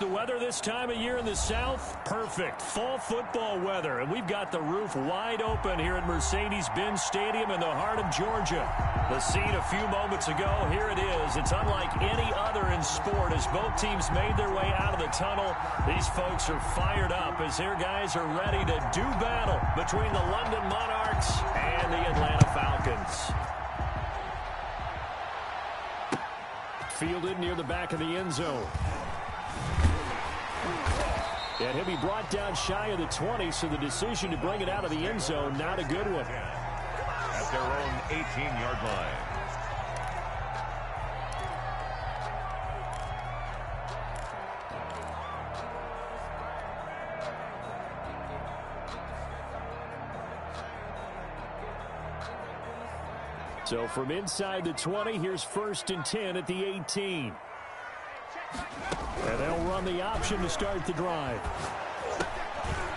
The weather this time of year in the South, perfect. Fall football weather, and we've got the roof wide open here at Mercedes-Benz Stadium in the heart of Georgia. The scene a few moments ago, here it is. It's unlike any other in sport as both teams made their way out of the tunnel. These folks are fired up as their guys are ready to do battle between the London Monarchs and the Atlanta Falcons. Fielded near the back of the end zone. And he'll be brought down shy of the 20, so the decision to bring it out of the end zone, not a good one. At their own 18-yard line. So from inside the 20, here's 1st and 10 at the 18. And they'll run the option to start the drive.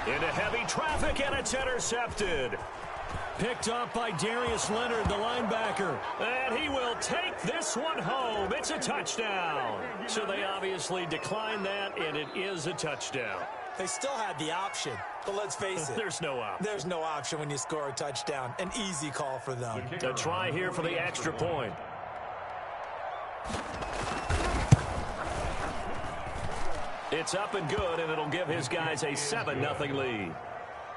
Into heavy traffic, and it's intercepted. Picked up by Darius Leonard, the linebacker. And he will take this one home. It's a touchdown. So they obviously declined that, and it is a touchdown. They still had the option, but let's face it. There's no option. There's no option when you score a touchdown. An easy call for them. A try here for the extra point. It's up and good, and it'll give his guys a 7-0 lead.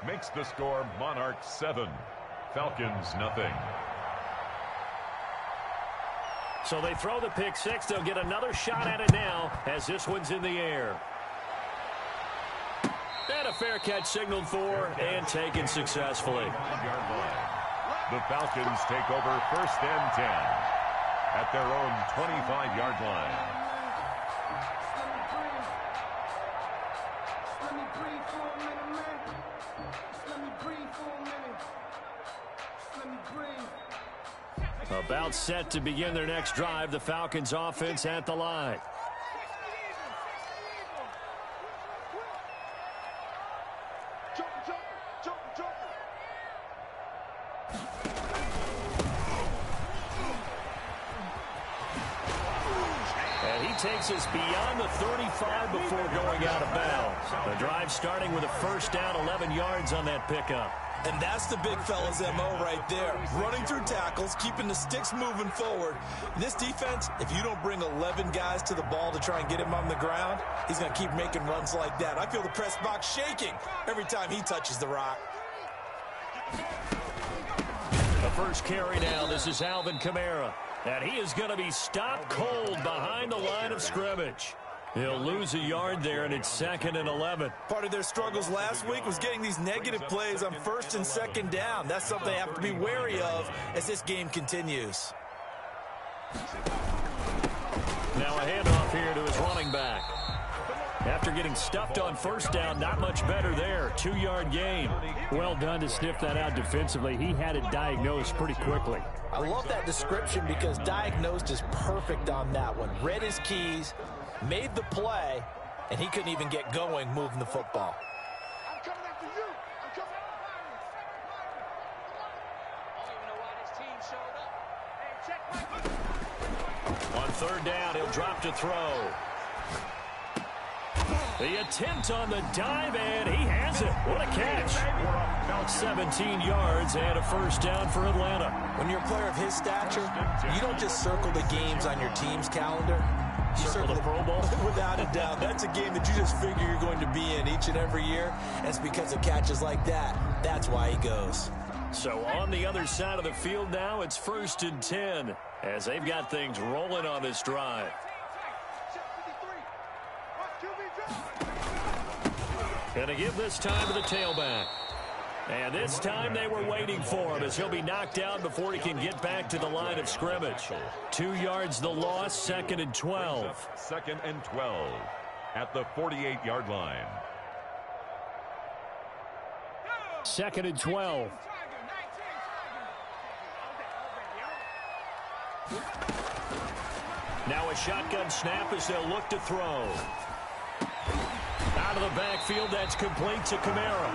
Makes the score Monarchs 7, Falcons 0. So they throw the pick six. They'll get another shot at it now as this one's in the air. And a fair catch signaled for and taken successfully. The Falcons take over 1st and 10 at their own 25-yard line. About set to begin their next drive, the Falcons offense at the line. And he takes us beyond the 35 before going out of bounds. The drive starting with a 1st down, 11 yards on that pickup. And that's the big fella's MO right there. Running through tackles, keeping the sticks moving forward. In this defense, if you don't bring 11 guys to the ball to try and get him on the ground, he's going to keep making runs like that. I feel the press box shaking every time he touches the rock. The first carry now. This is Alvin Kamara. And he is going to be stopped cold behind the line of scrimmage. He'll lose a yard there, and it's 2nd and 11. Part of their struggles last week was getting these negative plays on 1st and 2nd down. That's something they have to be wary of as this game continues. Now a handoff here to his running back. After getting stuffed on 1st down, not much better there. 2-yard gain. Well done to sniff that out defensively. He had it diagnosed pretty quickly. I love that description because diagnosed is perfect on that one. Read his keys, made the play, and he couldn't even get going moving the football. I'm coming after you. I'm coming after you. On 3rd down, he'll drop to throw. The attempt on the dive, and he has it. What a catch. 17 yards and a 1st down for Atlanta. When you're a player of his stature, you don't just circle the games on your team's calendar. You circle the Pro Bowl? Without a doubt. That's a game that you just figure you're going to be in each and every year. And it's because of catches like that. That's why he goes. So on the other side of the field now, it's 1st and 10 as they've got things rolling on this drive. Gonna give this time to the tailback. And this time they were waiting for him as he'll be knocked down before he can get back to the line of scrimmage. 2 yards the loss, 2nd and 12. 2nd and 12 at the 48-yard line. 2nd and 12. Now a shotgun snap as they'll look to throw. Out of the backfield, that's complete to Kamara.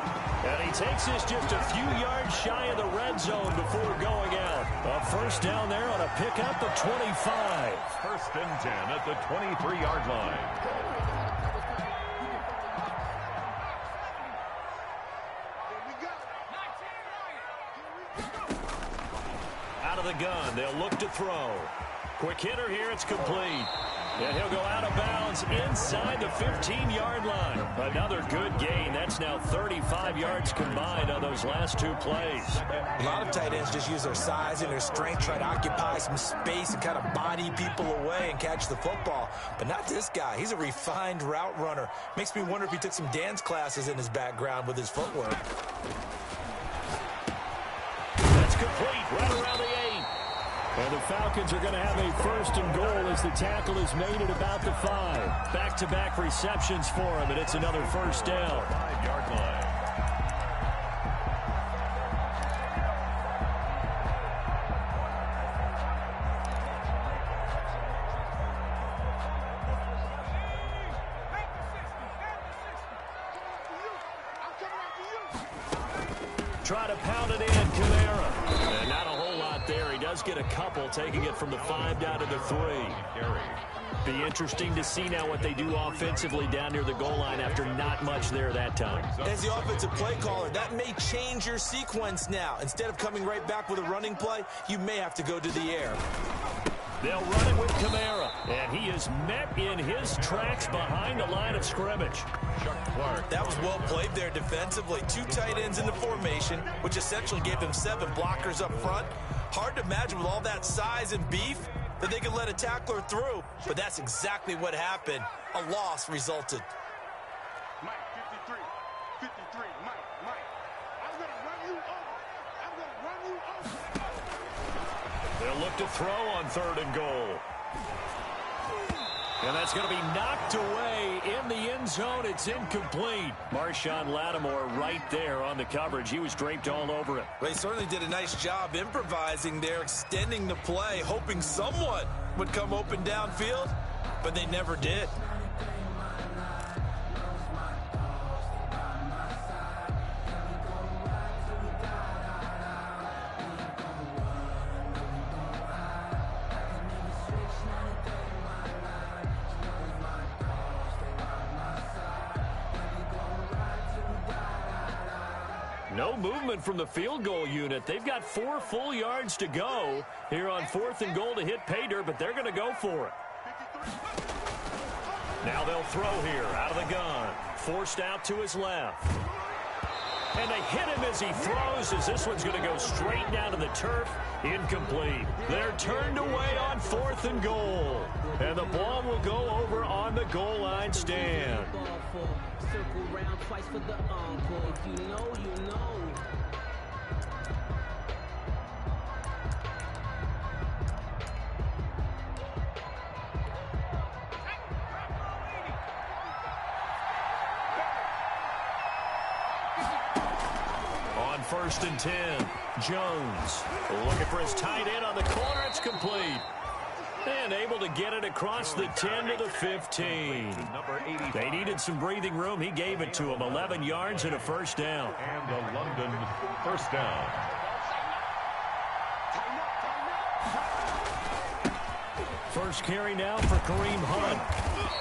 And he takes this just a few yards shy of the red zone before going out. A 1st down there on a pickup of 25. 1st and 10 at the 23-yard line. gun. They'll look to throw. Quick hitter here. It's complete. And he'll go out of bounds inside the 15-yard line. Another good gain. That's now 35 yards combined on those last two plays. A lot of tight ends just use their size and their strength, try to occupy some space and kind of body people away and catch the football. But not this guy. He's a refined route runner. Makes me wonder if he took some dance classes in his background with his footwork. That's complete. Right around the 8. And the Falcons are going to have a first and goal as the tackle is made at about the 5. Back-to-back receptions for him, and it's another first down. 5-yard line. Try to pound it in, Kamara. And not a whole lot there. He does get a couple, taking it from the 5 down to the 3. Be interesting to see now what they do offensively down near the goal line after not much there that time. As the offensive play caller, that may change your sequence now. Instead of coming right back with a running play, you may have to go to the air. They'll run it with Kamara, and he is met in his tracks behind the line of scrimmage. Chuck Clark. That was well played there defensively. 2 tight ends in the formation, which essentially gave them 7 blockers up front. Hard to imagine with all that size and beef that they could let a tackler through, but that's exactly what happened. A loss resulted. Mike, 53, Mike. I'm going to run you over. They'll look to throw on 3rd and goal. And that's going to be knocked away in the end zone. It's incomplete. Marshawn Lattimore right there on the coverage. He was draped all over it. They certainly did a nice job improvising there, extending the play, hoping someone would come open downfield, but they never did. No movement from the field goal unit. They've got 4 full yards to go here on 4th and goal to hit pay dirt, but they're going to go for it. Now they'll throw here out of the gun. Forced out to his left. And they hit him as he throws, as this one's going to go straight down to the turf. Incomplete. They're turned away on 4th and goal. And the ball will go over on the goal line stand. Circle round twice for the encore. If you know, you know. On 1st and 10, Jones looking for his tight end on the corner. It's complete. And able to get it across the 10 to the 15. They needed some breathing room. He gave it to them. 11 yards and a first down. And the London first down. First carry now for Kareem Hunt.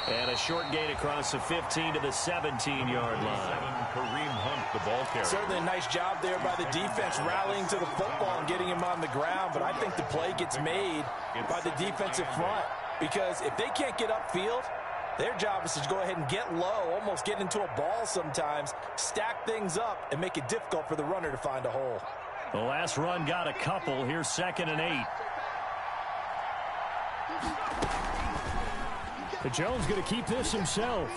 And a short gain across the 15 to the 17-yard line. Kareem Hunt, the ball carrier. Certainly a nice job there by the defense rallying to the football and getting him on the ground, but I think the play gets made by the defensive front, because if they can't get upfield, their job is to go ahead and get low, almost get into a ball sometimes, stack things up, and make it difficult for the runner to find a hole. The last run got a couple. Here's 2nd and 8. But Jones going to keep this himself.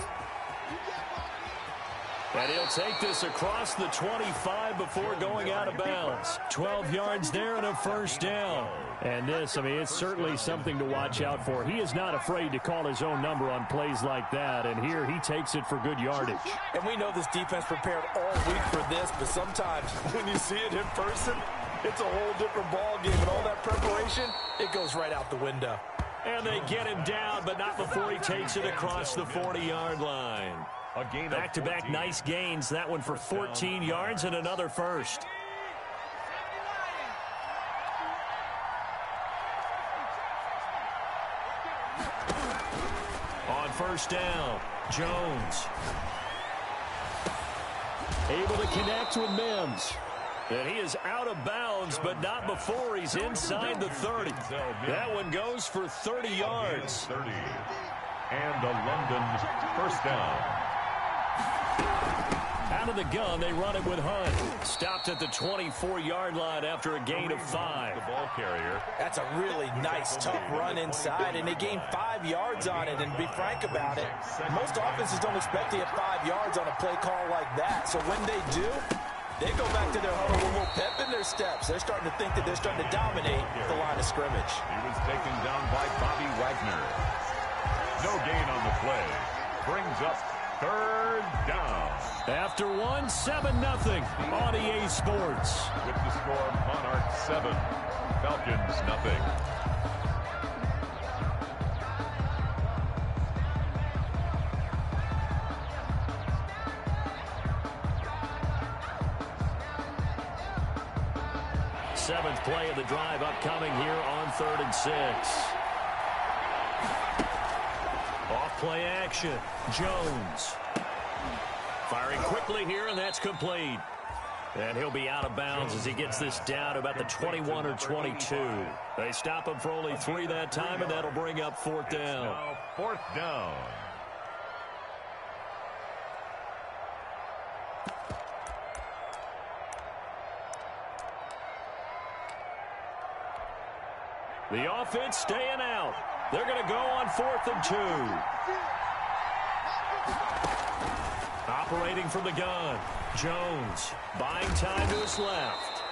And he'll take this across the 25 before going out of bounds. 12 yards there and a first down. And this, I mean, it's certainly something to watch out for. He is not afraid to call his own number on plays like that. And here he takes it for good yardage. And we know this defense prepared all week for this, but sometimes when you see it in person, it's a whole different ball game. And all that preparation, it goes right out the window. And they get him down, but not before he takes it across the 40-yard line. Back-to-back nice gains. That one for 14 yards and another first. On first down, Jones. Able to connect with Mims. And he is out of bounds, but not before he's inside the 30. That one goes for 30 yards. 30. And a London first down. Out of the gun, they run it with Hunt. Stopped at the 24-yard line after a gain of 5. The ball carrier. That's a really nice, tough run inside, and they gained 5 yards on it. And to be frank about it, most offenses don't expect to get 5 yards on a play call like that. So when they do, they go back to their huddle with a little pep in their steps. They're starting to think that they're starting to dominate the line of scrimmage. He was taken down by Bobby Wagner. No gain on the play. Brings up 3rd down. After 7-0 on EA Sports. With the score, Monarchs 7, Falcons 0. Seventh play of the drive upcoming here on 3rd and 6. Off play action. Jones. Firing quickly here, and that's complete. And he'll be out of bounds as he gets this down about the 21 or 22. They stop him for only 3 that time, and that'll bring up 4th down. Now 4th down. The offense staying out. They're going to go on 4th and 2. Operating from the gun. Jones buying time to his left.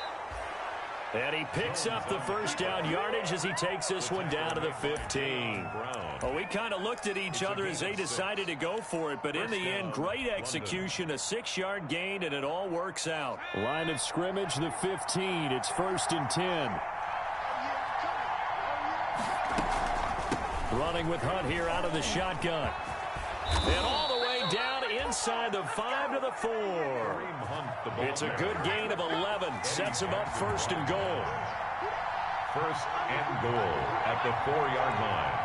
And he picks up the first down yardage as he takes this one down to the 15. Oh, we kind of looked at each other as they decided to go for it, but in the end, great execution, a 6-yard gain, and it all works out. Line of scrimmage, the 15. It's 1st and 10. Running with Hunt here out of the shotgun. And all the way down inside the 5 to the 4. It's a good gain of 11. Sets him up 1st and goal. 1st and goal at the 4-yard line.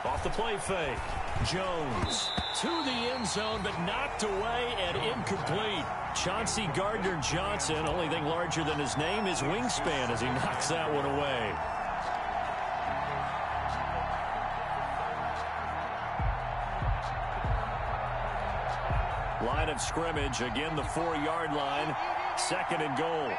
Off the play fake. Jones to the end zone, but knocked away and incomplete. Chauncey Gardner-Johnson, only thing larger than his name is wingspan as he knocks that one away. Line of scrimmage, again the 4-yard line. 2nd and goal.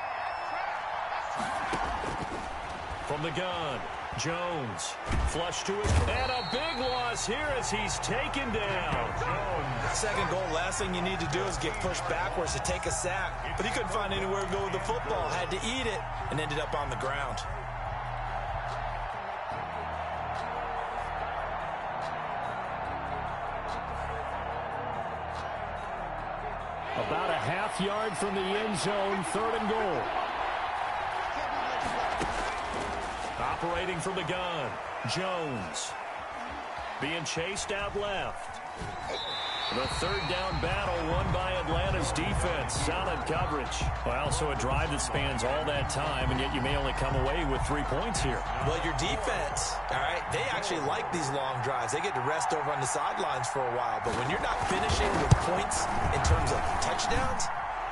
From the gun, Jones. Flush to his... And a big loss here as he's taken down. Jones. 2nd goal, last thing you need to do is get pushed backwards to take a sack. But he couldn't find anywhere to go with the football. Had to eat it and ended up on the ground. About a half-yard from the end zone, 3rd and goal. Operating from the gun, Jones. Being chased out left. The 3rd down battle won by Atlanta's defense. Solid coverage. Well, so a drive that spans all that time, and yet you may only come away with 3 points here. Well, your defense, all right, they actually like these long drives. They get to rest over on the sidelines for a while. But when you're not finishing with points in terms of touchdowns,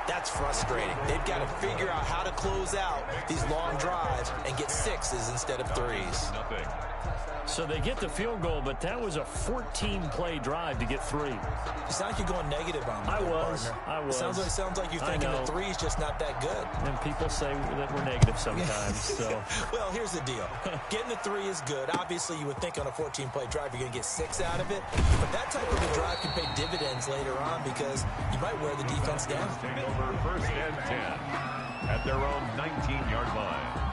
that's frustrating. They've got to figure out how to close out these long drives and get 6s instead of 3s. Nothing. So they get the field goal, but that was a 14-play drive to get 3. You sound like you're going negative on me. I was. It sounds like you're thinking the 3's just not that good. And people say that we're negative sometimes. So. Well, here's the deal. Getting the 3 is good. Obviously, you would think on a 14-play drive you're going to get 6 out of it. But that type of a drive can pay dividends later on because you might wear the defense down. Take over 1st and 10 at their own 19-yard line.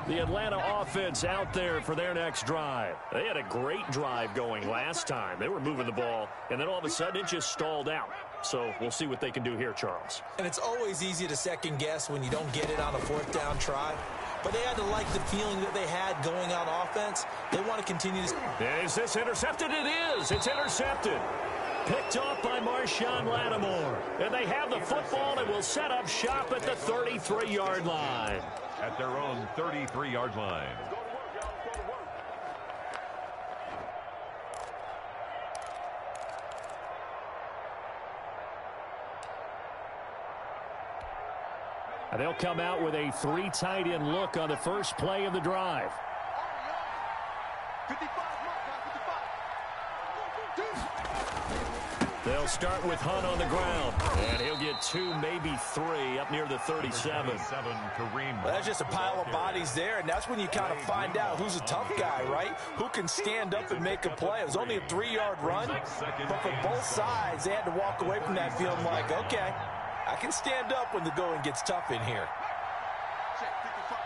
The Atlanta offense out there for their next drive. They had a great drive going last time. They were moving the ball, and then all of a sudden it just stalled out. So we'll see what they can do here, Charles. And it's always easy to second guess when you don't get it on a 4th down try. But they had to like the feeling that they had going on offense. They want to continue to... Is this intercepted? It is. It's intercepted. Picked off by Marshawn Lattimore. And they have the football and will set up shop at the 33-yard line. At their own 33-yard line. And they'll come out with a 3 tight end look on the first play of the drive. 55, 55. They'll start with Hunt on the ground. And he'll get 2, maybe 3 up near the 37. Kareem. Well, that's just a pile of bodies there, and that's when you kind of find out who's a tough guy, right? Who can stand up and make a play. It was only a 3-yard run, but for both sides, they had to walk away from that feeling like, okay, I can stand up when the going gets tough in here. Check 55,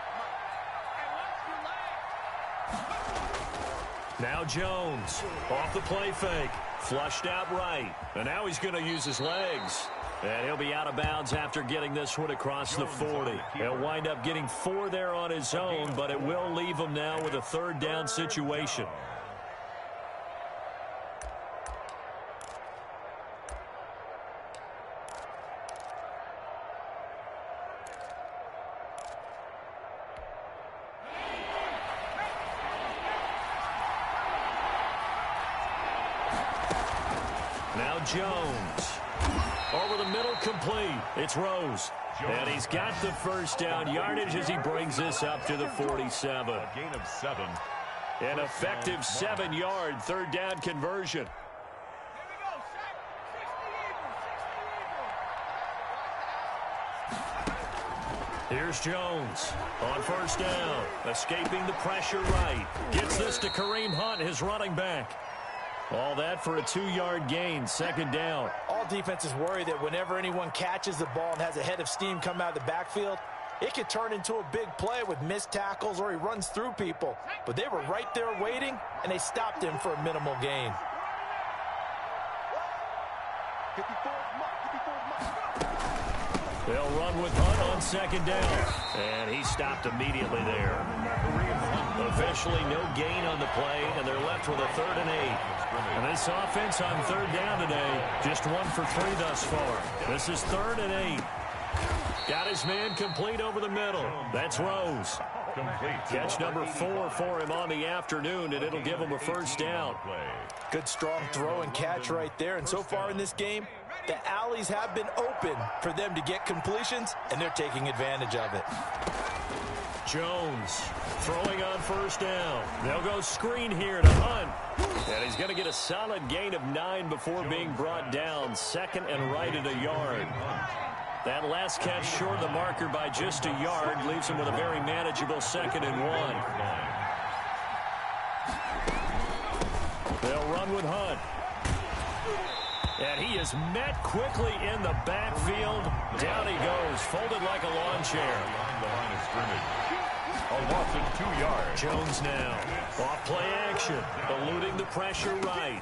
Mike. Now Jones off the play fake. Flushed out right. And now he's going to use his legs. And he'll be out of bounds after getting this one across the 40. He'll wind up getting 4 there on his own, but it will leave him now with a 3rd down situation. Now Jones. Over the middle, complete. It's Rose. And he's got the first down yardage as he brings this up to the 47. A gain of 7. An effective 7-yard 3rd down conversion. Here's Jones on first down. Escaping the pressure right. Gets this to Kareem Hunt, his running back. All that for a 2-yard gain, 2nd down. All defenses worry that whenever anyone catches the ball and has a head of steam come out of the backfield, it could turn into a big play with missed tackles or he runs through people. But they were right there waiting, and they stopped him for a minimal gain. 54, Mike. They'll run with Hunt on 2nd down. And he stopped immediately there. Officially no gain on the play, and they're left with a 3rd and 8. And this offense on 3rd down today, just 1 for 3 thus far. This is 3rd and 8. Got his man complete over the middle. That's Rose. Complete. Catch number 4 for him on the afternoon, and it'll give him a 1st down. Good strong throw and catch right there. And so far in this game, the alleys have been open for them to get completions, and they're taking advantage of it. Jones throwing on 1st down. They'll go screen here to Hunt. And he's going to get a solid gain of 9 before being brought down. 2nd and right at a yard. That last catch short of the marker by just a yard leaves him with a very manageable 2nd and 1. They'll run with Hunt. And he is met quickly in the backfield. Down he goes, folded like a lawn chair. The line of scrimmage. A loss of 2 yards. Jones now. Off play action. Eluding the pressure right.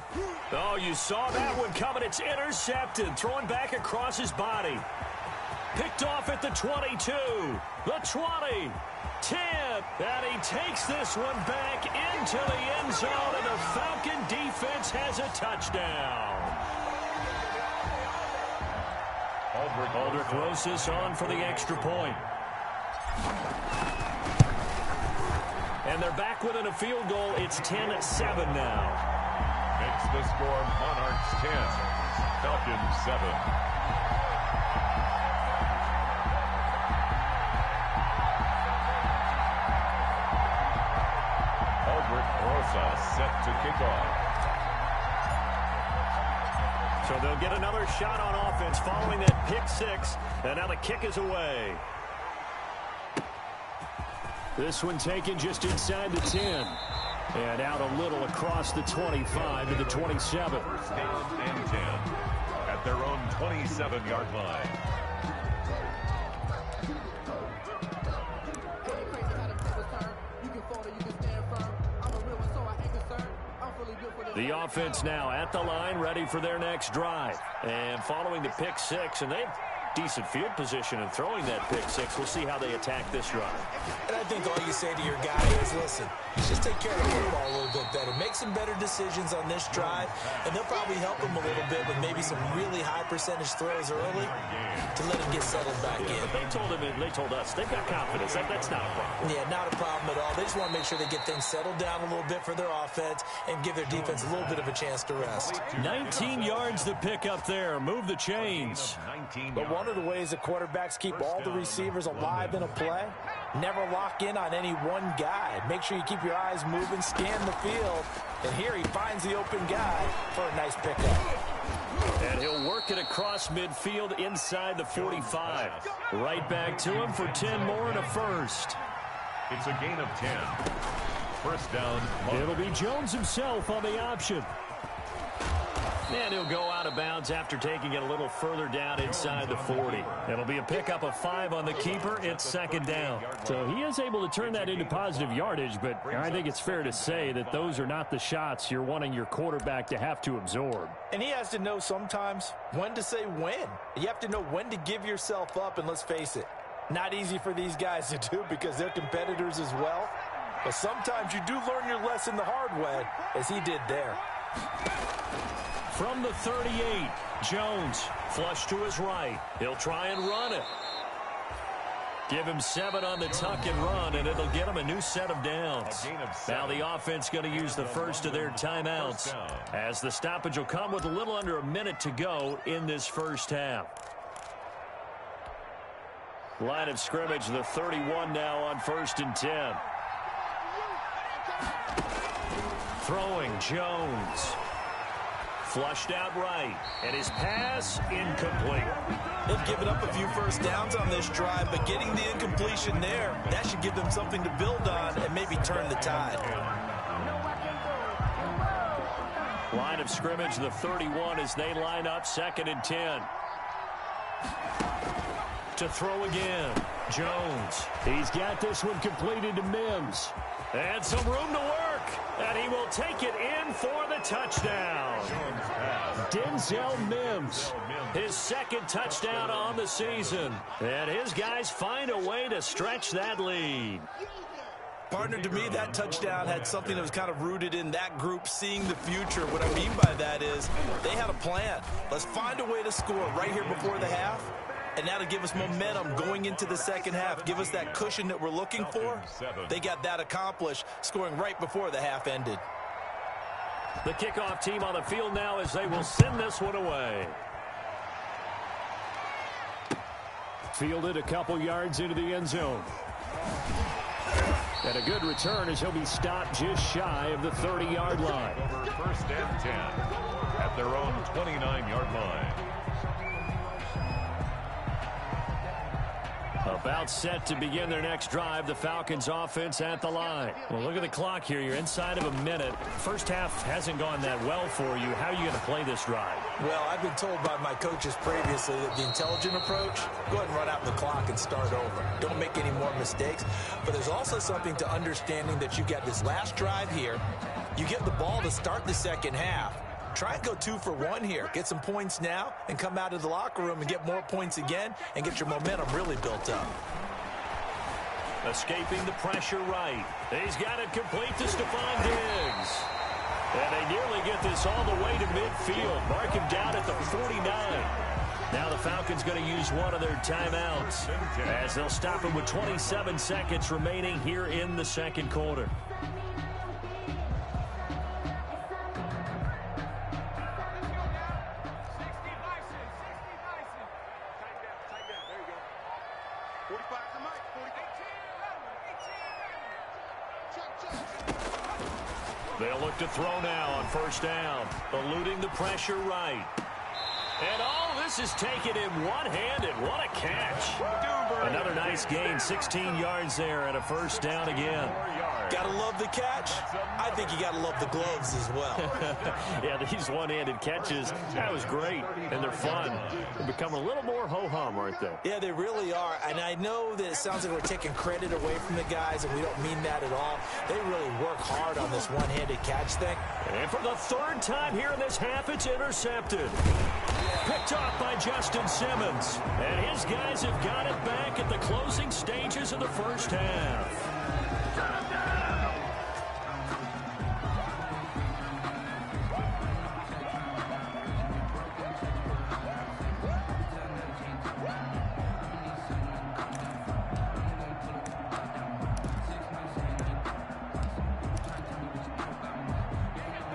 Oh, you saw that one coming. It's intercepted. Throwing back across his body. Picked off at the 22. The 20. 10. And he takes this one back into the end zone. And the Falcon defense has a touchdown. Aldrich Rosas on for the extra point. And they're back within a field goal. It's 10-7 now. Makes the score Monarchs 10, Falcons 7. Aldrich Rosas set to kick off. So they'll get another shot on offense following that pick 6. And now the kick is away. This one taken just inside the 10. And out a little across the 25 to the 27. 1st down and 10 at their own 27-yard line. The offense now at the line, ready for their next drive. And following the pick 6, and they have decent field position in throwing that pick 6. We'll see how they attack this drive. And I think all you say to your guy is, listen, just take care of the football a little bit better. Make some better decisions on this drive, and they'll probably help him a little bit with maybe some really high percentage throws early to let him get settled back in. But they told us they've got confidence. That's not a problem. Yeah, not a problem at all. They just want to make sure they get things settled down a little bit for their offense and give their defense a little bit of a chance to rest. 19 yards to pick up there. Move the chains. But One of the ways that quarterbacks keep all the receivers alive in a play, never lock in on any one guy. Make sure you keep your eyes moving, scan the field, and here he finds the open guy for a nice pickup. And he'll work it across midfield inside the 45. Right back to him for 10 more and a first. It's a gain of 10. First down. It'll be Jones himself on the option. And he'll go out of bounds after taking it a little further down inside the 40. It'll be a pickup of 5 on the keeper. It's second down. So he is able to turn that into positive yardage, but I think it's fair to say that those are not the shots you're wanting your quarterback to have to absorb. And he has to know sometimes when to say when. You have to know when to give yourself up, and let's face it, not easy for these guys to do because they're competitors as well. But sometimes you do learn your lesson the hard way, as he did there. From the 38, Jones flush to his right. He'll try and run it. Give him 7 on the tuck and run, and it'll get him a new set of downs. Now the offense going to use the first of their timeouts, as the stoppage will come with a little under a minute to go in this first half. Line of scrimmage, the 31 now on 1st and 10. Throwing Jones. Flushed out right, and his pass incomplete. They've given up a few first downs on this drive, but getting the incompletion there, that should give them something to build on and maybe turn the tide. Line of scrimmage, the 31 as they line up 2nd and 10. To throw again, Jones. He's got this one completed to Mims. And some room to work. And he will take it in for the touchdown. Denzel Mims, his 2nd touchdown on the season. And his guys find a way to stretch that lead. Partner, to me, that touchdown had something that was kind of rooted in that group seeing the future. What I mean by that is they had a plan. Let's find a way to score right here before the half. And that'll give us momentum going into the second half. Give us that cushion that we're looking for. They got that accomplished, scoring right before the half ended. The kickoff team on the field now as they will send this one away. Fielded a couple yards into the end zone. And a good return as he'll be stopped just shy of the 30-yard line. Over 1st and 10 at their own 29-yard line. About set to begin their next drive, the Falcons offense at the line. Well, look at the clock here. You're inside of a minute. First half hasn't gone that well for you. How are you going to play this drive? Well, I've been told by my coaches previously that the intelligent approach, go ahead and run out the clock and start over. Don't make any more mistakes. But there's also something to understanding that you got this last drive here. You get the ball to start the second half. Try and go 2 for 1 here. Get some points now and come out of the locker room and get more points again and get your momentum really built up. Escaping the pressure right. He's got it complete to Stephon Diggs. And they nearly get this all the way to midfield. Mark him down at the 49. Now the Falcons going to use one of their timeouts as they'll stop him with 27 seconds remaining here in the second quarter. They'll look to throw now on 1st down. Eluding the pressure right. And all this is taken in one-handed. What a catch. Another nice gain. 16 yards there and a 1st down again. Gotta love the catch. I think you gotta love the gloves as well. Yeah, these one-handed catches, that was great. And they're fun. They're becoming a little more ho-hum, aren't they? Yeah, they really are. And I know that it sounds like we're taking credit away from the guys, and we don't mean that at all. They really work hard on this one-handed catch thing. And for the 3rd time here in this half, it's intercepted. Picked off by Justin Simmons. And his guys have got it back at the closing stages of the first half.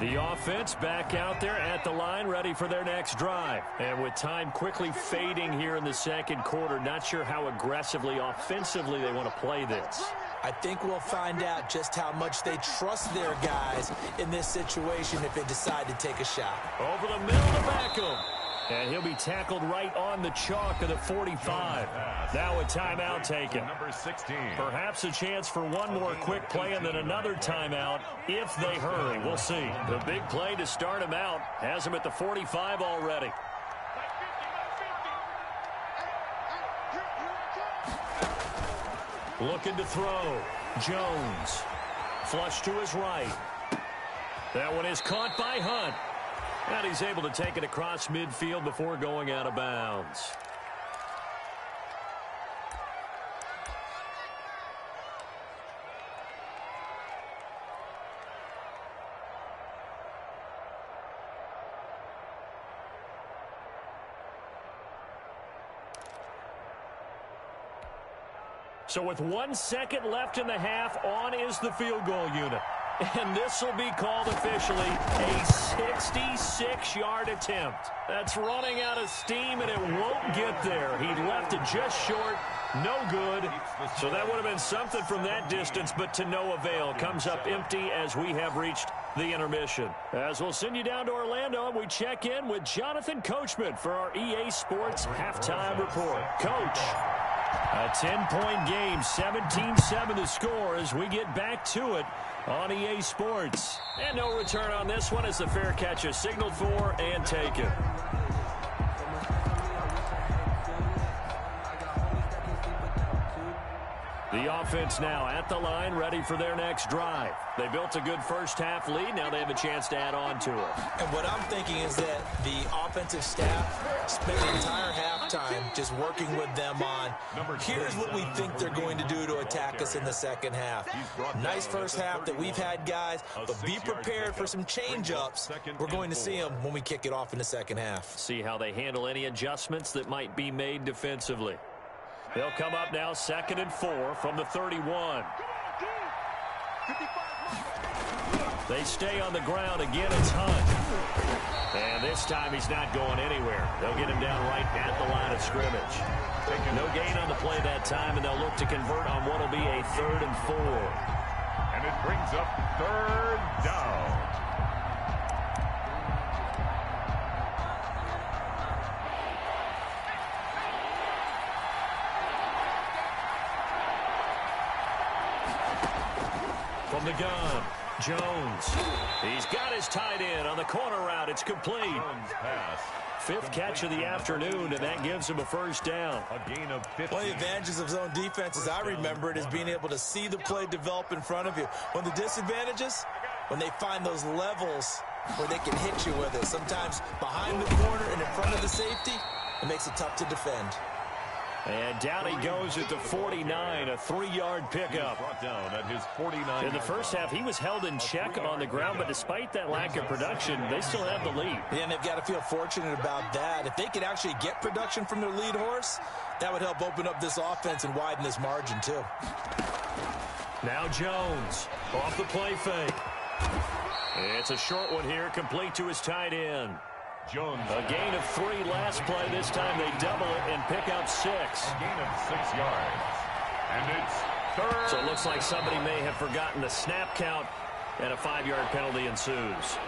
The offense back out there at the line, ready for their next drive. And with time quickly fading here in the second quarter, not sure how aggressively, offensively they want to play this. I think we'll find out just how much they trust their guys in this situation if they decide to take a shot. Over the middle to Beckham. And he'll be tackled right on the chalk of the 45. Now a timeout taken. Number 16. Perhaps a chance for one more quick play and then another timeout if they hurry. We'll see. The big play to start him out has him at the 45 already. Looking to throw. Jones. Flush to his right. That one is caught by Hunt. And he's able to take it across midfield before going out of bounds. So with 1 second left in the half, on is the field goal unit. And this will be called officially a 66-yard attempt. That's running out of steam, and it won't get there. He left it just short. No good. So that would have been something from that distance, but to no avail. Comes up empty as we have reached the intermission. As we'll send you down to Orlando, we check in with Jonathan Coachman for our EA Sports Halftime Report. Coach, a 10-point game, 17-7 the score as we get back to it on EA Sports. And no return on this one as the fair catch is signaled for and taken. The offense now at the line, ready for their next drive. They built a good first-half lead. Now they have a chance to add on to it. And what I'm thinking is that the offensive staff spent the entire halftime just working with them on, here's what we think they're going to do to attack us in the second half. Nice first half that we've had, guys, but be prepared for some change-ups. We're going to see them when we kick it off in the second half. See how they handle any adjustments that might be made defensively. They'll come up now 2nd and 4 from the 31. They stay on the ground. Again, it's Hunt. And this time he's not going anywhere. They'll get him down right at the line of scrimmage. No gain on the play that time, and they'll look to convert on what will be a 3rd and 4. And it brings up 3rd down. From the gun, Jones. He's got his tight end on the corner route. It's complete. Jones pass. 5th catch of the afternoon, and that gives him a first down. A gain of 15. One of the advantages of zone defense, as I remember it, is being able to see the play develop in front of you. One of the disadvantages, when they find those levels where they can hit you with it. Sometimes behind the corner and in front of the safety, it makes it tough to defend. And down he goes at the 49, a 3-yard pickup. Brought down at his 49. In the first half, he was held in check on the ground, but despite that lack of production, they still have the lead. Yeah, and they've got to feel fortunate about that. If they could actually get production from their lead horse, that would help open up this offense and widen this margin, too. Now Jones, off the play fake. It's a short one here, complete to his tight end. Jones. A gain of 3 last play. This time they double it and pick up 6. A gain of 6 yards. And it's 3rd. So it looks like somebody may have forgotten the snap count, and a 5-yard penalty ensues.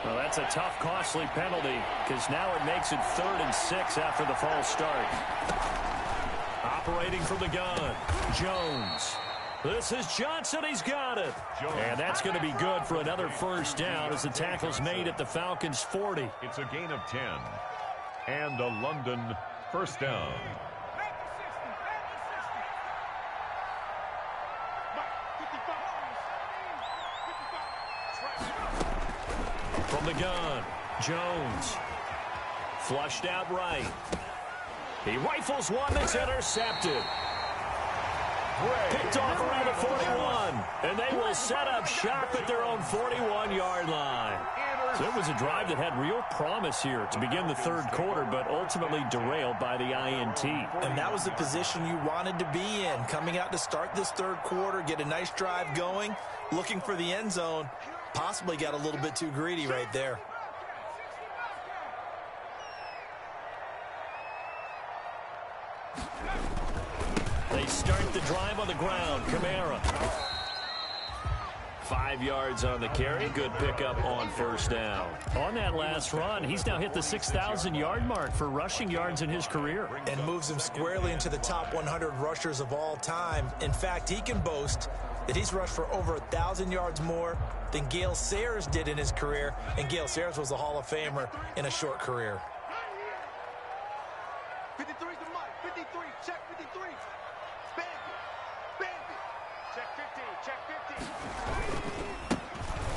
Well, that's a tough, costly penalty because now it makes it 3rd and 6 after the false start. Operating from the gun, Jones. This is Johnson. He's got it. And that's going to be good for another first down as the tackle's made at the Falcons' 40. It's a gain of 10. And a London first down. From the gun, Jones. Flushed out right. He rifles one that's intercepted. Picked off around the 41. And they will set up shop at their own 41-yard line. So it was a drive that had real promise here to begin the third quarter, but ultimately derailed by the INT. And that was the position you wanted to be in, coming out to start this third quarter, get a nice drive going, looking for the end zone. Possibly got a little bit too greedy right there. They start the drive on the ground. Kamara. 5 yards on the carry. Good pickup on first down. On that last run, he's now hit the 6,000-yard mark for rushing yards in his career. And moves him squarely into the top 100 rushers of all time. In fact, he can boast that he's rushed for over 1,000 yards more than Gale Sayers did in his career. And Gale Sayers was a Hall of Famer in a short career. 53 to Mike. 53. Check 53. Bandit. Check 15. Check 15.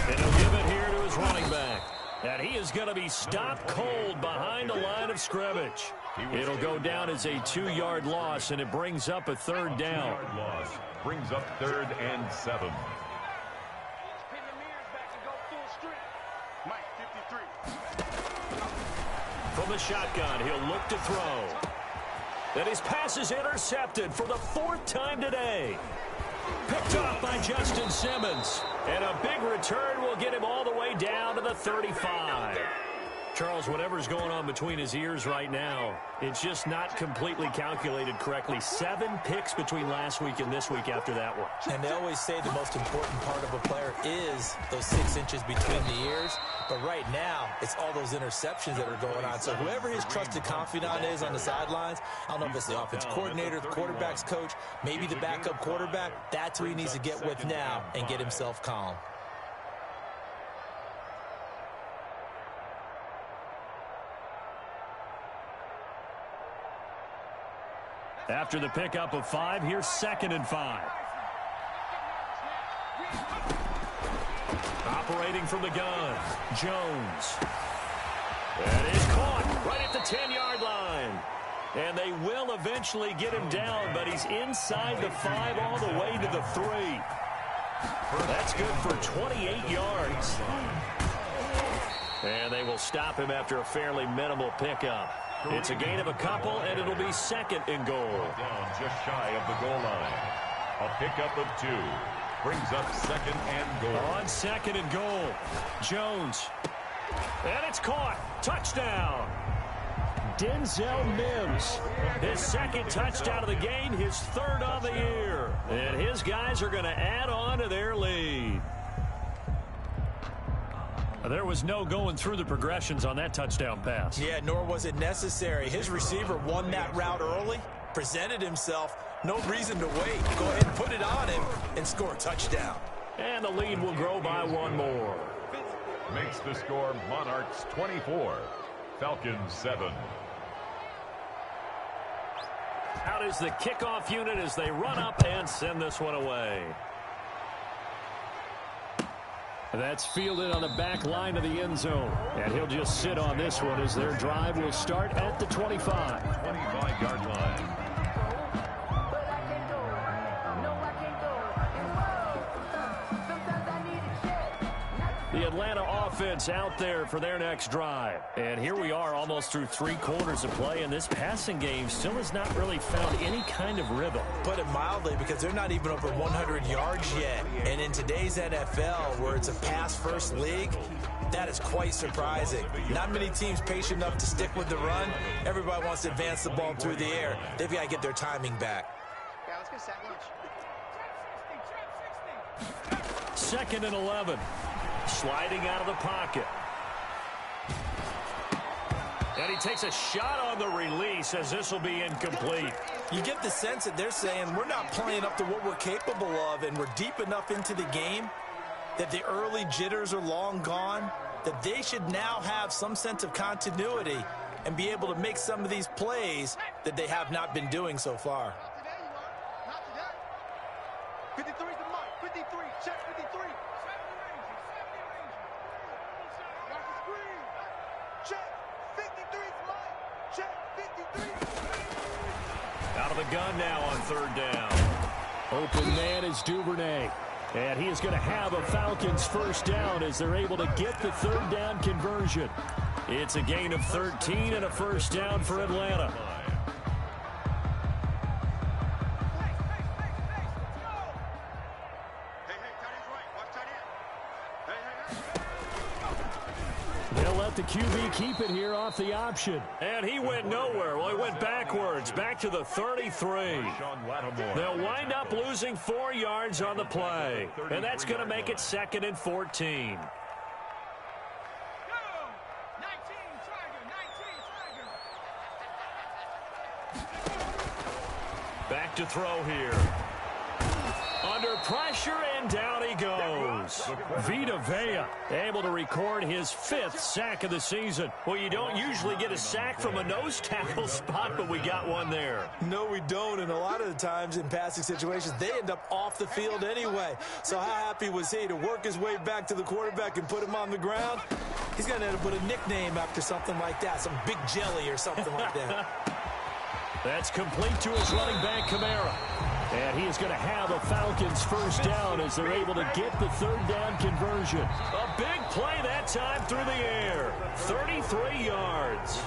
And he'll give it here to his running back. And he is going to be stopped cold behind the line of scrimmage. It'll go down as a 2-yard loss, and it brings up a third down. 2-yard loss brings up 3rd and 7. Pin the mirrors back and go full strength. Mike 53. From the shotgun, he'll look to throw. And his pass is intercepted for the 4th time today. Picked off by Justin Simmons. And a big return will get him all the way down to the 35. Charles, whatever's going on between his ears right now, it's just not completely calculated correctly. 7 picks between last week and this week after that one. And they always say the most important part of a player is those 6 inches between the ears. But right now, it's all those interceptions that are going on. So whoever his trusted confidant is on the sidelines, I don't know if it's the offense coordinator, the quarterback's coach, maybe the backup quarterback, that's who he needs to get with now and get himself calm. After the pickup of 5, here's 2nd and 5. Operating from the gun, Jones. That is caught right at the 10-yard line. And they will eventually get him down, but he's inside the 5 all the way to the 3. That's good for 28 yards. And they will stop him after a fairly minimal pickup. It's a gain of a couple, and it'll be 2nd and goal. Down just shy of the goal line. A pickup of 2 brings up 2nd and goal. On 2nd and goal, Jones. And it's caught. Touchdown. Denzel Mims. His 2nd touchdown of the game, his 3rd on the year. And his guys are going to add on to their lead. There was no going through the progressions on that touchdown pass. Yeah, nor was it necessary. His receiver won that route early, presented himself. No reason to wait. Go ahead and put it on him and score a touchdown. And the lead will grow by 1 more. Makes the score Monarchs 24, Falcons 7. Out is the kickoff unit as they run up and send this one away. That's fielded on the back line of the end zone. And he'll just sit on this one as their drive will start at the 25. 25-yard line. The Atlanta offense out there for their next drive. And here we are almost through 3 quarters of play, and this passing game still has not really found any kind of rhythm. Put it mildly, because they're not even over 100 yards yet. And in today's NFL, where it's a pass-first league, that is quite surprising. Not many teams patient enough to stick with the run. Everybody wants to advance the ball through the air. They've got to get their timing back. Yeah, let's get sack lunch. 2nd and 11. Sliding out of the pocket. And he takes a shot on the release as this will be incomplete. You get the sense that they're saying we're not playing up to what we're capable of, and we're deep enough into the game that the early jitters are long gone, that they should now have some sense of continuity and be able to make some of these plays that they have not been doing so far. Not today. 53 to Mike. 53. Check 53. Watch the screen. Check 53 Mike. Check 53. Out of the gun now on 3rd down. Open man is Duvernay. And he is going to have a Falcons first down as they're able to get the third down conversion. It's a gain of 13 and a first down for Atlanta. They'll let the QB keep it here off the option. And he went nowhere. Well, he went backwards, back to the 33. They'll wind up losing 4 yards on the play. And that's going to make it 2nd and 14. Back to throw here. Under pressure, and down he goes. Vita Vea able to record his 5th sack of the season. Well, you don't usually get a sack from a nose tackle spot, but we got one there. No, we don't, and a lot of the times in passing situations, they end up off the field anyway. So how happy was he to work his way back to the quarterback and put him on the ground? He's going to end up with a nickname after something like that, some Big Jelly or something like that. That's complete to his running back, Kamara. And he is going to have a Falcons first down as they're able to get the third down conversion. A big play that time through the air. 33 yards.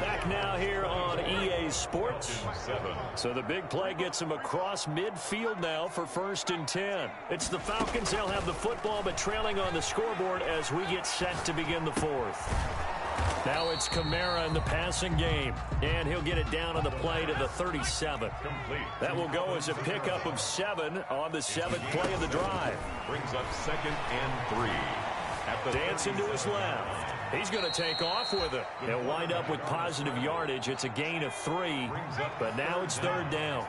Back now here on EA Sports. So the big play gets him across midfield now for 1st and 10. It's the Falcons. They'll have the football, but trailing on the scoreboard as we get set to begin the 4th. Now it's Kamara in the passing game, and he'll get it down on the play to the 37. That will go as a pickup of 7 on the 7th play of the drive. Brings up 2nd and 3. Dancing to his left. He's going to take off with it. They'll wind up with positive yardage. It's a gain of 3, but now it's 3rd down.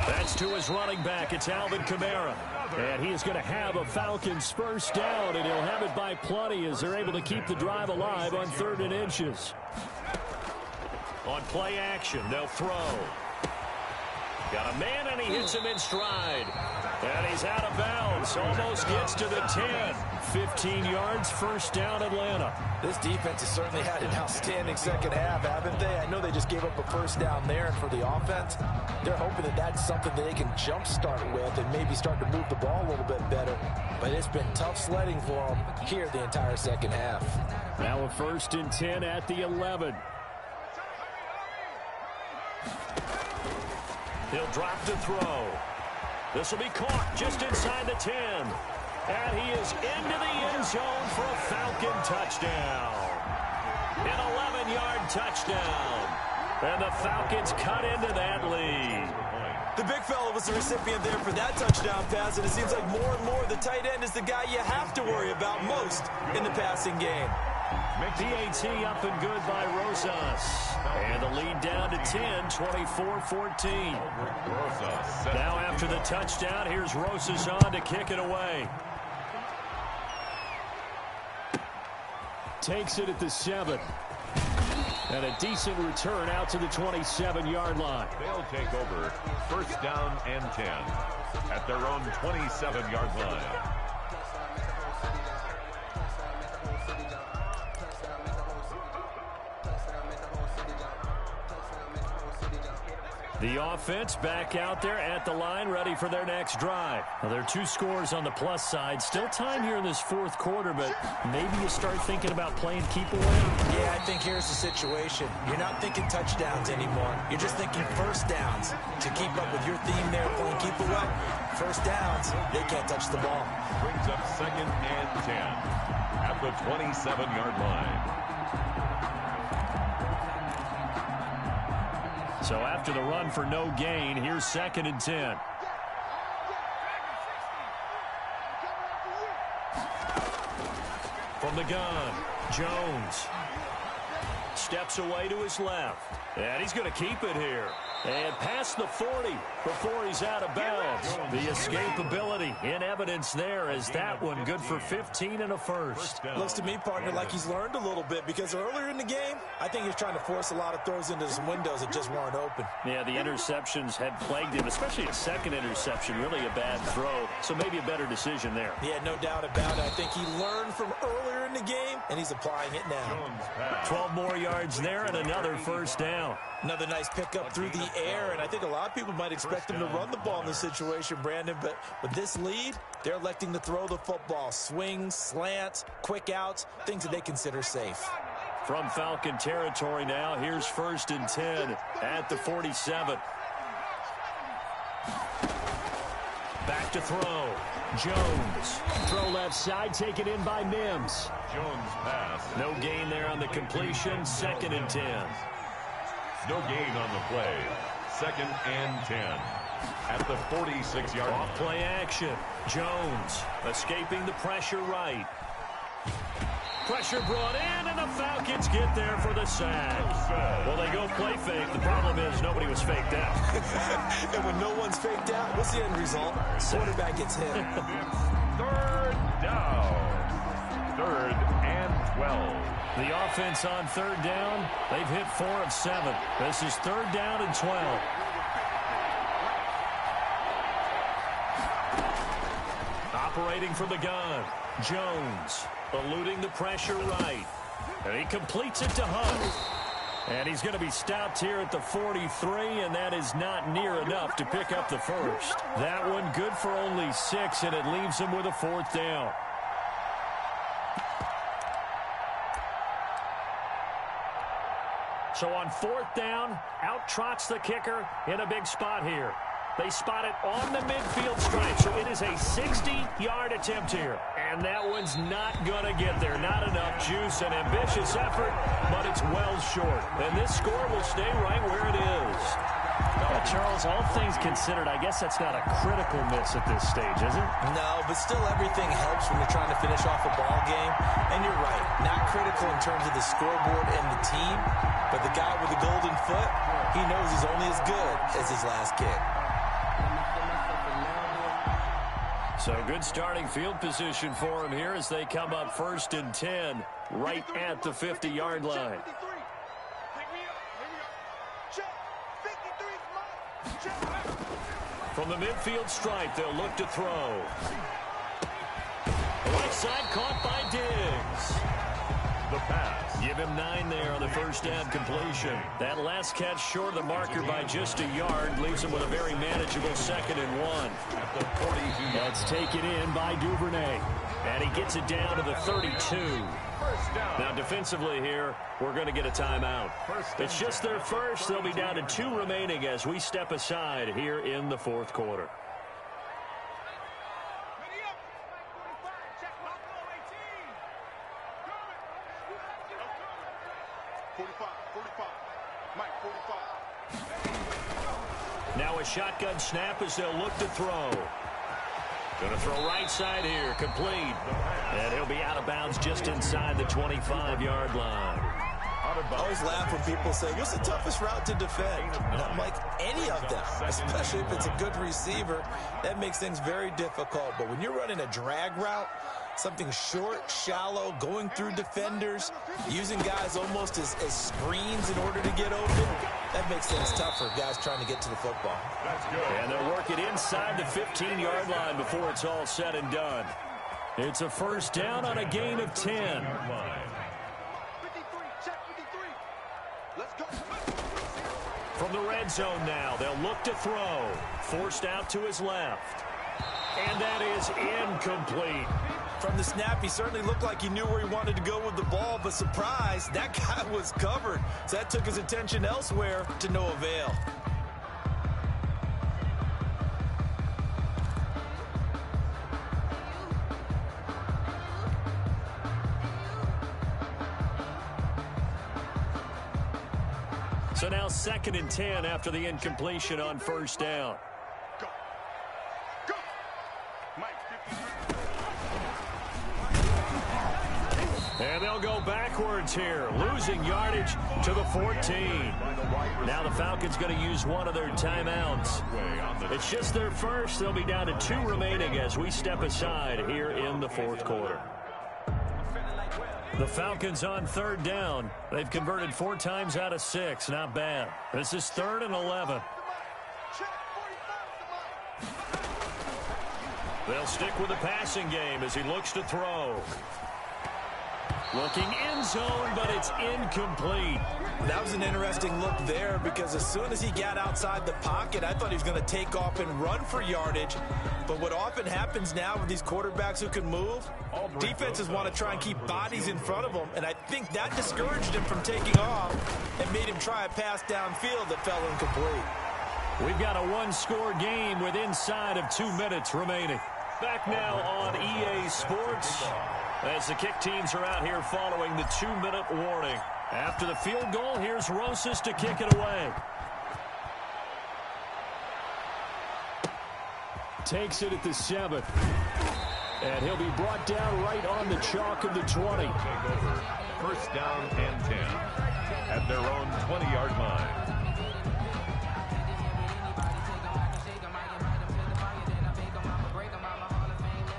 That's to his running back. It's Alvin Kamara. And he is going to have a Falcons first down, and he'll have it by plenty as they're able to keep the drive alive on 3rd and inches. On play action, they'll throw. Got a man, and he hits him in stride. And he's out of bounds. Almost gets to the 10. 15 yards, first down, Atlanta. This defense has certainly had an outstanding second half, haven't they? I know they just gave up a first down there, and for the offense, they're hoping that that's something that they can jumpstart with and maybe start to move the ball a little bit better. But it's been tough sledding for them here the entire second half. Now a 1st and 10 at the 11. He'll drop to throw. This will be caught just inside the 10. And he is into the end zone for a Falcon touchdown. An 11-yard touchdown. And the Falcons cut into that lead. The big fella was the recipient there for that touchdown pass, and it seems like more and more the tight end is the guy you have to worry about most in the passing game. PAT up and good by Rosas. And the lead down to 10, 24-14. Now after the touchdown, here's Rosas on to kick it away. Takes it at the 7. And a decent return out to the 27-yard line. They'll take over 1st down and 10 at their own 27-yard line. The offense back out there at the line, ready for their next drive. Now, there are 2 scores on the plus side. Still time here in this 4th quarter, but maybe you start thinking about playing keep away. Yeah, I think here's the situation. You're not thinking touchdowns anymore. You're just thinking first downs. To keep up with your theme there, playing keep away, first downs, they can't touch the ball. Brings up 2nd and 10 at the 27-yard line. So after the run for no gain, here's 2nd and 10. From the gun, Jones steps away to his left. And he's going to keep it here. And past the 40 before he's out of bounds. The escapability in evidence there as that one good for 15 and a first. Looks to me, partner, like he's learned a little bit because earlier in the game, I think he was trying to force a lot of throws into some windows that just weren't open. Yeah, the interceptions had plagued him, especially a second interception, really a bad throw. So maybe a better decision there. Yeah, no doubt about it. I think he learned from earlier in the game, and he's applying it now. 12 more yards there and another first down. Another nice pickup through the air, and I think a lot of people might expect him to run the ball in this situation, Brandon, but with this lead, they're electing to throw the football. Swings, slants, quick outs, things that they consider safe. From Falcon territory now, here's 1st and 10 at the 47. Back to throw. Jones. Throw left side, taken in by Mims. Jones pass. No gain there on the completion. 2nd and 10. No gain on the play. 2nd and 10 at the 46-yard line. Off play action. Jones escaping the pressure right. Pressure brought in, and the Falcons get there for the sack. Well, they go play fake. The problem is nobody was faked out. And when no one's faked out, what's the end result? Quarterback gets hit. 3rd down. 3rd and 12. The offense on 3rd down, they've hit 4 of 7. This is 3rd down and 12. Operating from the gun, Jones. Eluding the pressure right. And he completes it to Hunt. And he's going to be stopped here at the 43, and that is not near enough to pick up the first. That one good for only 6, and it leaves him with a 4th down. So on 4th down, out trots the kicker in a big spot here. They spot it on the midfield stripe, so it is a 60-yard attempt here. And that one's not going to get there. Not enough juice, an ambitious effort, but it's well short. And this score will stay right where it is. Charles, all things considered, I guess that's not a critical miss at this stage, is it? No, but still everything helps when you're trying to finish off a ball game. And you're right, not critical in terms of the scoreboard and the team, but the guy with the golden foot, he knows he's only as good as his last kick. So good starting field position for him here as they come up 1st and 10 right at the 50-yard line. From the midfield stripe, they'll look to throw. Right side caught by Diggs. The pass. Give him 9 there on the first down completion. That last catch short of the marker by just a yard leaves him with a very manageable 2nd and 1. At the 42. That's taken in by Duvernay. And he gets it down to the 32. Now defensively here, we're going to get a timeout. It's just their first. They'll be down to 2 remaining as we step aside here in the 4th quarter. Now a shotgun snap as they'll look to throw. Going to throw right side here, complete. And he'll be out of bounds just inside the 25-yard line. I always laugh when people say, what's the toughest route to defend? And I'm like, any of them, especially if it's a good receiver. That makes things very difficult. But when you're running a drag route, something short, shallow, going through defenders, using guys almost as screens in order to get open, that makes things tough for guys trying to get to the football. That's good. And they'll work it inside the 15-yard line before it's all said and done. It's a first down on a gain of 10. 53, check 53. Let's go. From the red zone now, they'll look to throw. Forced out to his left. And that is incomplete. From the snap, he certainly looked like he knew where he wanted to go with the ball, but surprise, that guy was covered. So that took his attention elsewhere to no avail. So now 2nd and 10 after the incompletion on first down. Go. Go. Mike, 53. And they'll go backwards here, losing yardage to the 14. Now the Falcons going to use one of their timeouts. It's just their first. They'll be down to 2 remaining as we step aside here in the 4th quarter. The Falcons on 3rd down. They've converted 4 times out of 6. Not bad. This is 3rd and 11. They'll stick with the passing game as he looks to throw. Looking end zone, but it's incomplete. That was an interesting look there because as soon as he got outside the pocket, I thought he was going to take off and run for yardage. But what often happens now with these quarterbacks who can move, defenses want to try and keep bodies in front of them, and I think that discouraged him from taking off and made him try a pass downfield that fell incomplete. We've got a one-score game with inside of 2 minutes remaining. Back now on EA Sports as the kick teams are out here following the 2-minute warning. After the field goal, here's Rosas to kick it away. Takes it at the 7. And he'll be brought down right on the chalk of the 20. First down and 10 at their own 20-yard line.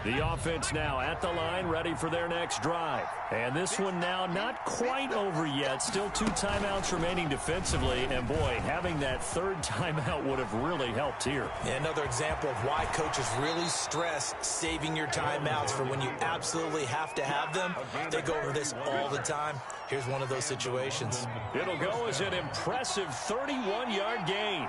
The offense now at the line, ready for their next drive. And this one now not quite over yet. Still 2 timeouts remaining defensively. And, boy, having that third timeout would have really helped here. Another example of why coaches really stress saving your timeouts for when you absolutely have to have them. They go over this all the time. Here's one of those situations. It'll go as an impressive 31-yard gain.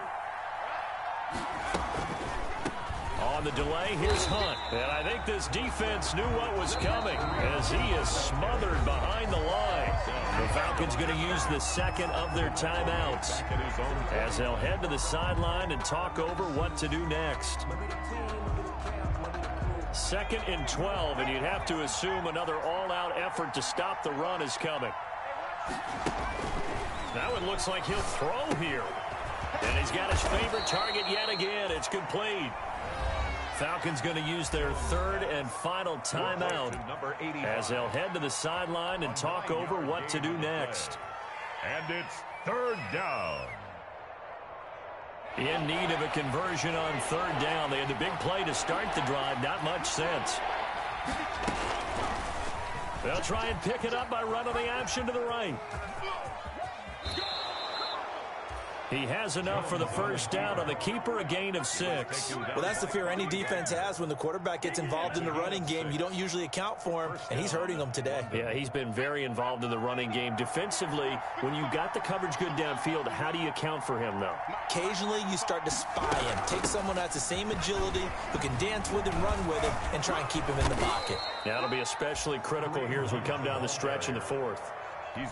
On the delay, here's Hunt. And I think this defense knew what was coming as he is smothered behind the line. The Falcons going to use the second of their timeouts as they'll head to the sideline and talk over what to do next. 2nd and 12, and you'd have to assume another all-out effort to stop the run is coming. Now it looks like he'll throw here. And he's got his favorite target yet again. It's complete. Falcons going to use their third and final timeout as they'll head to the sideline and talk over what to do next. And it's 3rd down. In need of a conversion on 3rd down. They had the big play to start the drive. Not much sense. They'll try and pick it up by running the option to the right. He has enough for the first down on the keeper, a gain of 6. Well, that's the fear any defense has when the quarterback gets involved in the running game. You don't usually account for him, and he's hurting them today. Yeah, he's been very involved in the running game. Defensively, when you got the coverage good downfield, how do you account for him, though? Occasionally, you start to spy him. Take someone that's the same agility, who can dance with him, run with him, and try and keep him in the pocket. That'll be especially critical here as we come down the stretch in the 4th.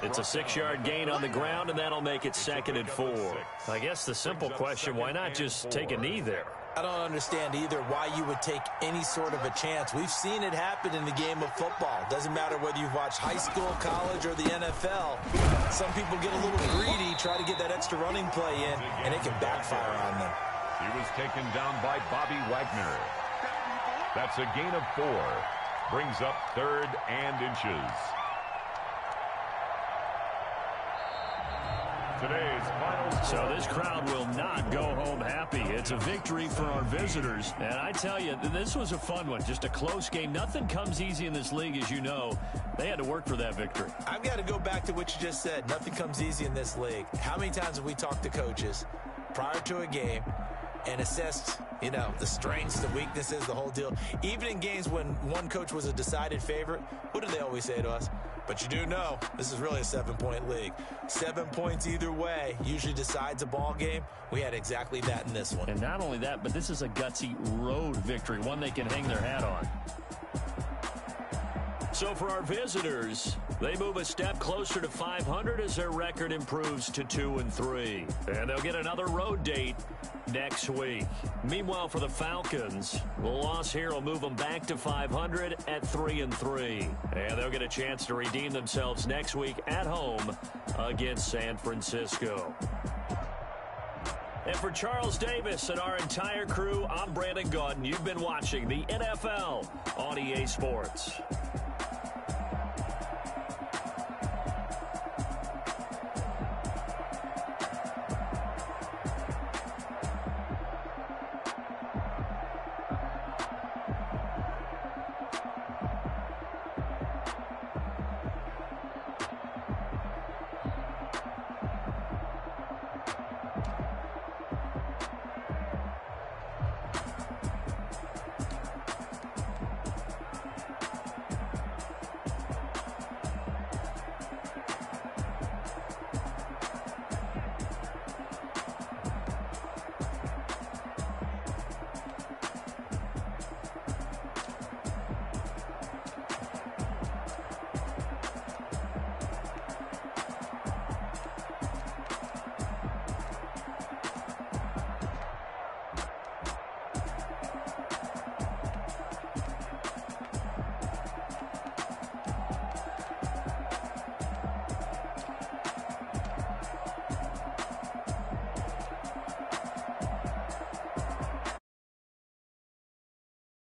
It's a 6-yard gain on the ground, and that'll make it 2nd and 4. I guess the simple question, why not just take a knee there? I don't understand either why you would take any sort of a chance. We've seen it happen in the game of football. Doesn't matter whether you've watched high school, college, or the NFL. Some people get a little greedy, try to get that extra running play in, and it can backfire on them. He was taken down by Bobby Wagner. That's a gain of 4. Brings up 3rd and inches. So this crowd will not go home happy. It's a victory for our visitors. And I tell you, this was a fun one. Just a close game. Nothing comes easy in this league, as you know. They had to work for that victory. I've got to go back to what you just said. Nothing comes easy in this league. How many times have we talked to coaches prior to a game and assessed, you know, the strengths, the weaknesses, the whole deal? Even in games when one coach was a decided favorite, what do they always say to us? But you do know this is really a 7-point league. 7 points either way usually decides a ball game. We had exactly that in this one. And not only that, but this is a gutsy road victory, one they can hang their hat on. So for our visitors, they move a step closer to 500 as their record improves to 2-3. And they'll get another road date next week. Meanwhile, for the Falcons, the loss here will move them back to 500 at 3-3. And they'll get a chance to redeem themselves next week at home against San Francisco. And for Charles Davis and our entire crew, I'm Brandon Gaudin. You've been watching the NFL on EA Sports.